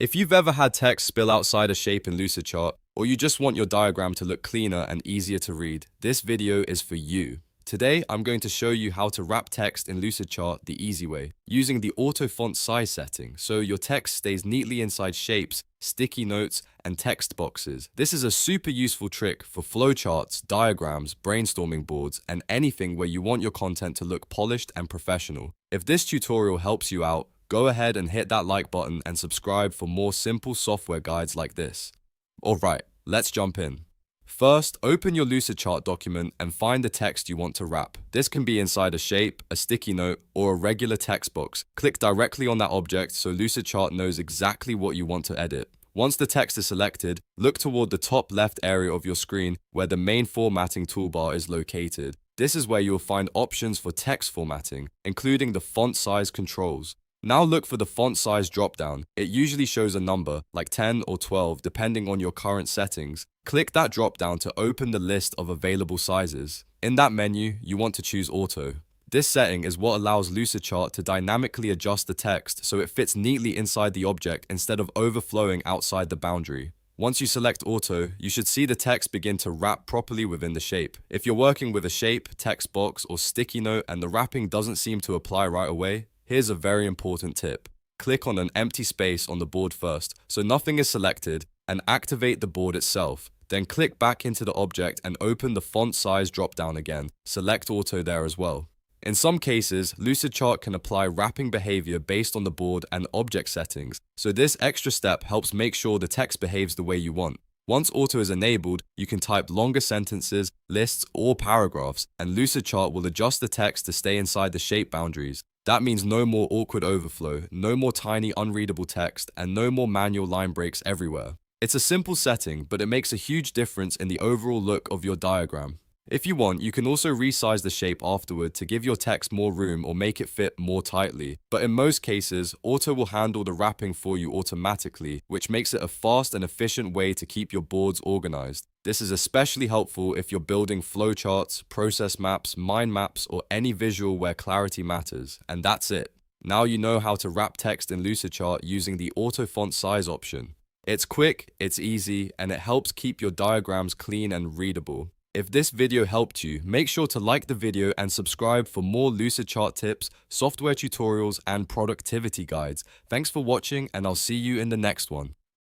If you've ever had text spill outside a shape in Lucidchart, or you just want your diagram to look cleaner and easier to read, this video is for you. Today, I'm going to show you how to wrap text in Lucidchart the easy way, using the auto font size setting, so your text stays neatly inside shapes, sticky notes, and text boxes. This is a super useful trick for flowcharts, diagrams, brainstorming boards, and anything where you want your content to look polished and professional. If this tutorial helps you out, go ahead and hit that like button and subscribe for more simple software guides like this. Alright, let's jump in. First, open your Lucidchart document and find the text you want to wrap. This can be inside a shape, a sticky note, or a regular text box. Click directly on that object so Lucidchart knows exactly what you want to edit. Once the text is selected, look toward the top left area of your screen where the main formatting toolbar is located. This is where you'll find options for text formatting, including the font size controls. Now look for the font size dropdown. It usually shows a number, like 10 or 12, depending on your current settings. Click that dropdown to open the list of available sizes. In that menu, you want to choose Auto. This setting is what allows Lucidchart to dynamically adjust the text so it fits neatly inside the object instead of overflowing outside the boundary. Once you select Auto, you should see the text begin to wrap properly within the shape. If you're working with a shape, text box, or sticky note and the wrapping doesn't seem to apply right away, here's a very important tip. Click on an empty space on the board first, so nothing is selected, and activate the board itself. Then click back into the object and open the font size dropdown again. Select Auto there as well. In some cases, Lucidchart can apply wrapping behavior based on the board and object settings, so this extra step helps make sure the text behaves the way you want. Once Auto is enabled, you can type longer sentences, lists, or paragraphs, and Lucidchart will adjust the text to stay inside the shape boundaries. That means no more awkward overflow, no more tiny unreadable text, and no more manual line breaks everywhere. It's a simple setting, but it makes a huge difference in the overall look of your diagram. If you want, you can also resize the shape afterward to give your text more room or make it fit more tightly. But in most cases, Auto will handle the wrapping for you automatically, which makes it a fast and efficient way to keep your boards organized. This is especially helpful if you're building flowcharts, process maps, mind maps, or any visual where clarity matters. And that's it. Now you know how to wrap text in Lucidchart using the auto font size option. It's quick, it's easy, and it helps keep your diagrams clean and readable. If this video helped you, make sure to like the video and subscribe for more Lucidchart tips, software tutorials, and productivity guides. Thanks for watching, and I'll see you in the next one.